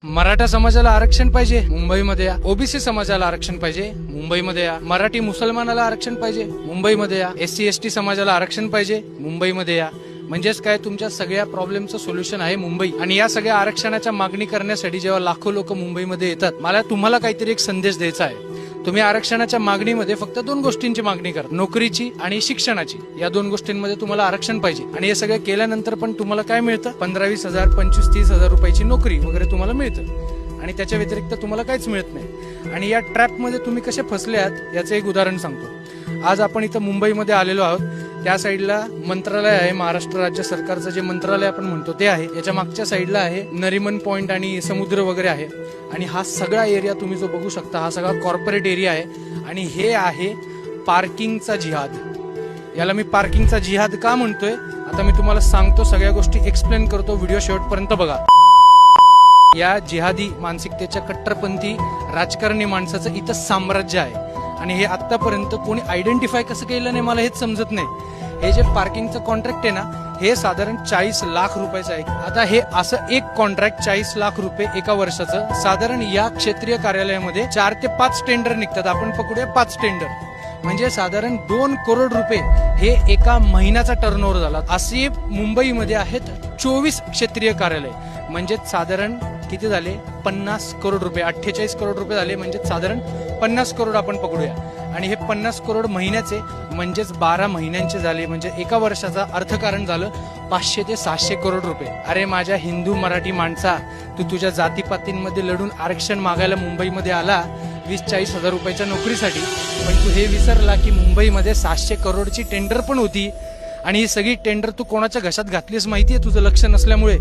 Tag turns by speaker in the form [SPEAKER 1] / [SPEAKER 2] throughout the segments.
[SPEAKER 1] मराठा समाजाला आरक्षण पाहिजे, मुंबईमध्ये या. ओबीसी समाजाला आरक्षण पाहिजे, मुंबईमध्ये या. मराठी मुसलमानाला आरक्षण पाहिजे, मुंबईमध्ये या. SC ST समाजाला आरक्षण पाहिजे, मुंबईमध्ये या. म्हणजेच काय, तुमच्या सगळ्या प्रॉब्लेमचं सोल्युशन आहे मुंबई. आणि या सगळ्या आरक्षणाच्या मागणी करण्यासाठी जेव्हा लाखो लोक मुंबईमध्ये येतात, मला तुम्हाला काहीतरी एक संदेश द्यायचा आहे. तुम्ही आरक्षणाच्या मागणीमध्ये फक्त 2 गोष्टींची मागणी करा, नोकरीची आणि शिक्षणाची. या 2 गोष्टींमध्ये तुम्हाला आरक्षण पाहिजे. आणि हे सगळं केल्यानंतर पण तुम्हाला काय मिळतं? 15-20 हजार, 25-30 हजार रुपयाची नोकरी वगैरे तुम्हाला मिळतं. आणि त्याच्या व्यतिरिक्त तुम्हाला काहीच मिळत नाही. आणि या ट्रॅपमध्ये तुम्ही कसे फसले आहात याचं एक उदाहरण सांगतो. आज आपण इथं मुंबईमध्ये आलेलो आहोत. त्या साईडला मंत्रालय आहे, महाराष्ट्र राज्य सरकारचं जे मंत्रालय आपण म्हणतो ते आहे. याच्या मागच्या साईडला आहे नरिमन पॉइंट आणि समुद्र वगैरे आहे. आणि हा सगळा एरिया तुम्ही जो बघू शकता, हा सगळा कॉर्पोरेट एरिया आहे. आणि हे आहे पार्किंगचा जिहाद. याला मी पार्किंगचा जिहाद का म्हणतोय आता मी तुम्हाला सांगतो, सगळ्या गोष्टी एक्सप्लेन करतो. व्हिडिओ शेवटपर्यंत बघा. या जिहादी मानसिकतेच्या कट्टरपंथी राजकारणी माणसाचं इथं साम्राज्य आहे. आणि हे आतापर्यंत कोणी आयडेंटिफाय कसं केलं नाही मला हेच समजत नाही. हे जे पार्किंगचं कॉन्ट्रॅक्ट आहे ना, हे साधारण 40 लाख रुपयाचं आहे. आता हे असं एक कॉन्ट्रॅक्ट 40 लाख रुपये एका वर्षाचं, साधारण या क्षेत्रीय कार्यालयामध्ये 4 ते 5 टेंडर निघतात. आपण पकडूया 5 टेंडर, म्हणजे साधारण 2 करोड रुपये हे एका महिन्याचा टर्नओव्हर झाला. असे मुंबईमध्ये आहेत 24 क्षेत्रीय कार्यालय. म्हणजे साधारण किती झाले? 50 करोड रुपये. 48 करोड रुपये झाले, म्हणजे साधारण 50 करोड आपण पकडूया. आणि हे 50 करोड महिन्याचे म्हणजेच 12 महिन्यांचे झाले. म्हणजे एका वर्षाचा अर्थकारण झालं 500 ते 700 करोड रुपये. अरे माझ्या हिंदू मराठी माणसा, तू तुझ्या जातीपातींमध्ये लढून आरक्षण मागायला मुंबईमध्ये आला 20-40 हजार रुपयाच्या नोकरीसाठी. पण तू हे विसरला की मुंबईमध्ये 700 करोडची टेंडर पण होती. आणि ही सगळी टेंडर तू कोणाच्या घशात घातलीस माहितीये, तुझं लक्ष नसल्यामुळे.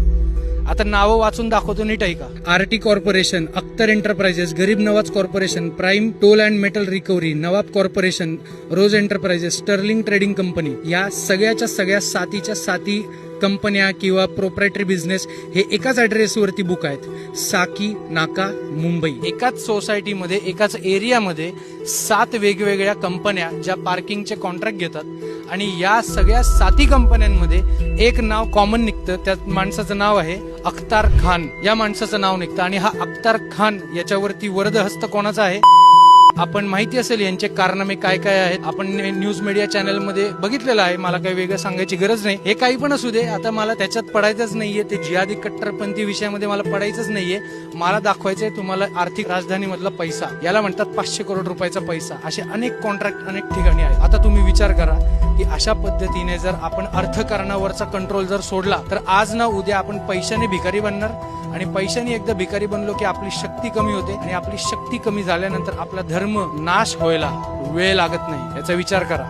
[SPEAKER 1] आता नावं वाचून दाखवतो, नीट ऐका. RT corporation, Akhtar enterprises, Garib Nawaz corporation, prime tool and metal recovery, Nawab corporation, rose enterprises, sterling trading company. या सगळ्याच्या सगळ्या सातीच्या साती कंपन्या किंवा प्रोप्रायटरी बिझनेस हे एकाच ऍड्रेसवरती बुक आहेत. साकी नाका, मुंबई. एकाच सोसायटीमध्ये, एकाच एरियामध्ये 7 वेगवेगळ्या कंपन्या ज्या पार्किंगचे कॉन्ट्रॅक्ट घेतात. आणि या सगळ्या 7 कंपन्यांमध्ये एक नाव कॉमन निघतं. त्या माणसाचं नाव आहे अख्तार खान. या माणसाचं नाव निघतं. आणि हा अख्तार खान याच्यावरती वरदहस्त कोणाचा आहे? आपण माहिती असेल यांचे कारनामे काय काय आहेत. आपण न्यूज मीडिया चॅनलमध्ये बघितलेलं आहे. मला काही वेगळं सांगायची गरज नाही. हे काही पण असू दे, आता मला त्याच्यात पडायचंच नाहीये. ते जिहादी कट्टरपंथी विषयामध्ये मला पडायचंच नाहीये. मला दाखवायचंय तुम्हाला आर्थिक राजधानी मधला पैसा. याला म्हणतात 500 करोड रुपयाचा पैसा. असे अनेक कॉन्ट्रॅक्ट अनेक ठिकाणी आहेत. आता तुम्ही विचार करा की अशा पद्धतीने जर आपण अर्थकारणावरचा कंट्रोल जर सोडला, तर आज ना उद्या आपण पैशाने भिकारी बनणार. आणि पैशाने एकदा भिकारी बनलो की आपली शक्ती कमी होते. आणि आपली शक्ती कमी झाल्यानंतर आपला धर्म नाश व्हायला वेळ लागत नाही. याचा विचार करा.